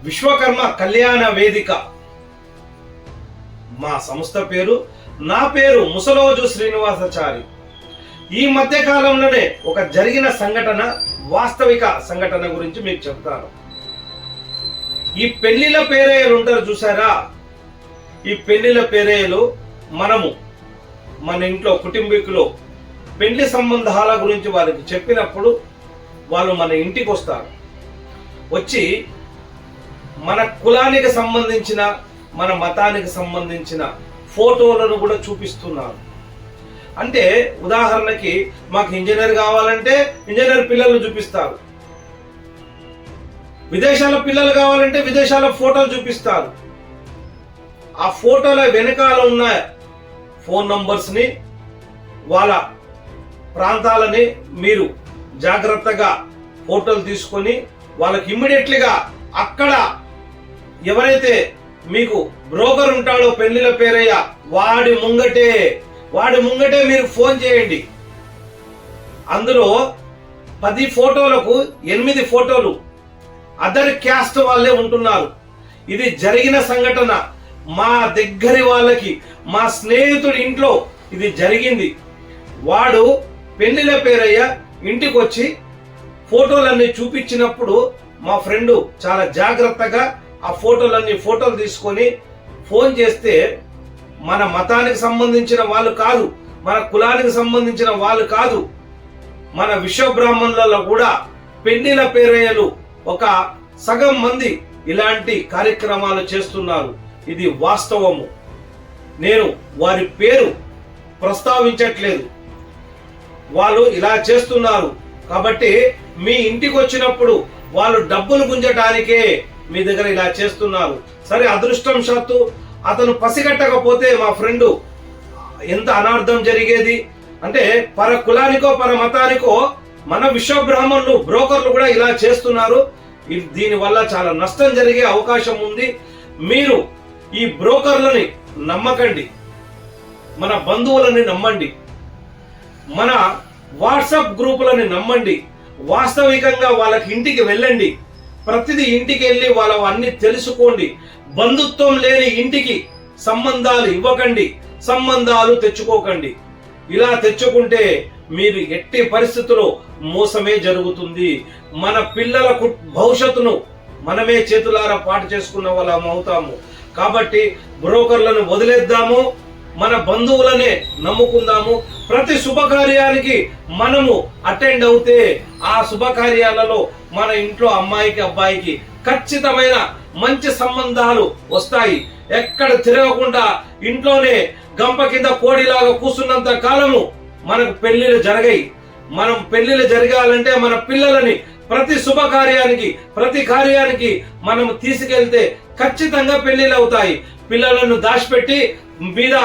విశ్వకర్మ కళ్యాణ వేదిక మా సంస్థ పేరు. నా పేరు ముసలోజు శ్రీనివాసాచారి. ఈ మధ్య కాలంలోనే ఒక జరిగిన సంఘటన, వాస్తవిక సంఘటన గురించి మీకు చెప్తాను. ఈ పెళ్లిల పేరేయలు ఉంటారు చూసారా, ఈ పెళ్లిల పేరేయలు మనము మన ఇంట్లో కుటుంబీకులు పెళ్లి సంబంధాల గురించి వారికి చెప్పినప్పుడు వాళ్ళు మన ఇంటికి వస్తారు. వచ్చి మన కులానికి సంబంధించిన, మన మతానికి సంబంధించిన ఫోటోలను కూడా చూపిస్తున్నారు. అంటే ఉదాహరణకి మాకు ఇంజనీర్ కావాలంటే ఇంజనీర్ పిల్లలు చూపిస్తారు, విదేశాల పిల్లలు కావాలంటే విదేశాల ఫోటోలు చూపిస్తారు. ఆ ఫోటోల వెనకాల ఉన్న ఫోన్ నంబర్స్ ని, వాళ్ళ ప్రాంతాలని మీరు జాగ్రత్తగా ఫోటోలు తీసుకొని వాళ్ళకి ఇమ్మీడియట్లీగా అక్కడ ఎవరైతే మీకు బ్రోకర్ ఉంటాడో పెళ్లిల పేరయ్య వాడి ముంగటే మీరు ఫోన్ చేయండి. అందులో 10 ఫోటోలకు 8 ఫోటోలు అదర్ క్యాస్ట్ వాళ్ళే ఉంటున్నారు. ఇది జరిగిన సంఘటన. మా దగ్గరి వాళ్ళకి, మా స్నేహితుడి ఇంట్లో ఇది జరిగింది. వాడు పెళ్లిల పేరయ్య ఇంటికి వచ్చి ఫోటోలన్నీ చూపించినప్పుడు మా ఫ్రెండ్ చాలా జాగ్రత్తగా ఆ ఫోటోలు తీసుకొని ఫోన్ చేస్తే మన మతానికి సంబంధించిన వాళ్ళు కాదు, మన కులానికి సంబంధించిన వాళ్ళు కాదు, మన విశ్వబ్రాహ్మణులలో కూడా పెళ్లిల పేరయ్యలు ఒక సగం మంది ఇలాంటి కార్యక్రమాలు చేస్తున్నారు. ఇది వాస్తవము. నేను వారి పేరు ప్రస్తావించట్లేదు, వాళ్ళు ఇలా చేస్తున్నారు. కాబట్టి మీ ఇంటికి వచ్చినప్పుడు వాళ్ళు డబ్బులు గుంజటానికే మీ దగ్గర ఇలా చేస్తున్నారు. సరే, అదృష్టంశాత్తు అతను పసిగట్టకపోతే మా ఫ్రెండ్ ఎంత అనార్థం జరిగేది. అంటే పర కులానికో పర మతానికో మన విశ్వబ్రాహ్మణులు బ్రోకర్లు కూడా ఇలా చేస్తున్నారు. దీని వల్ల చాలా నష్టం జరిగే అవకాశం ఉంది. మీరు ఈ బ్రోకర్లని నమ్మకండి, మన బంధువులని నమ్మండి, మన వాట్సాప్ గ్రూపులని నమ్మండి. వాస్తవికంగా వాళ్ళకి ఇంటికి వెళ్ళండి, ప్రతిదీ ఇంటికి వెళ్ళి వాళ్ళ అన్ని తెలుసుకోండి. బంధుత్వం లేని ఇంటికి సంబంధాలు ఇవ్వకండి, సంబంధాలు తెచ్చుకోకండి. ఇలా తెచ్చుకుంటే మీరు ఎట్టి పరిస్థితుల్లో మోసమే జరుగుతుంది. మన పిల్లల భవిష్యత్తును మనమే చేతులారా పాటు చేసుకున్న వాళ్ళం అవుతాము. కాబట్టి బ్రోకర్లను వదిలేద్దాము, మన బంధువులనే నమ్ముకుందాము. ప్రతి శుభకార్యానికి మనము అటెండ్ అవుతే ఆ శుభకార్యాలలో మన ఇంట్లో అమ్మాయికి అబ్బాయికి ఖచ్చితమైన మంచి సంబంధాలు వస్తాయి. ఎక్కడ తిరగకుండా ఇంట్లోనే గంప కింద కోడిలాగా కూర్చున్నంత కాలము మనకు పెళ్లిళ్ళు జరగాయి. మనం పెళ్లిళ్ళు జరగాలంటే మన పిల్లలని ప్రతి శుభకార్యానికి, ప్రతి కార్యానికి మనం తీసుకెళ్తే ఖచ్చితంగా పెళ్లిళ్ళు అవుతాయి. పిల్లలను దాచిపెట్టి మీద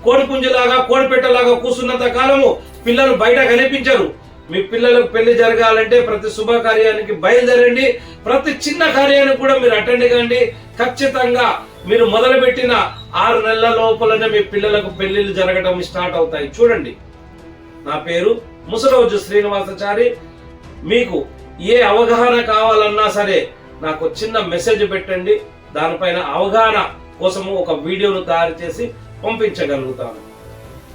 కోడిపుంజులాగా, కోడిపెట్టలాగా కూర్చున్నంత కాలము పిల్లలు బయట కనిపించరు. మీ పిల్లలకు పెళ్లి జరగాలంటే ప్రతి శుభకార్యానికి బయలుదేరండి. ప్రతి చిన్న కార్యానికి కూడా మీరు అటెండ్ కండి. ఖచ్చితంగా మీరు మొదలుపెట్టిన 6 నెలల లోపలనే మీ పిల్లలకు పెళ్లిళ్ళు జరగడం స్టార్ట్ అవుతాయి. చూడండి, నా పేరు ముసలోజు శ్రీనివాసాచారి. మీకు ఏ అవగాహన కావాలన్నా సరే నాకు చిన్న మెసేజ్ పెట్టండి. దానిపైన అవగాహన కోసము ఒక వీడియోను తయారు చేసి పంపించగలుగుతాను.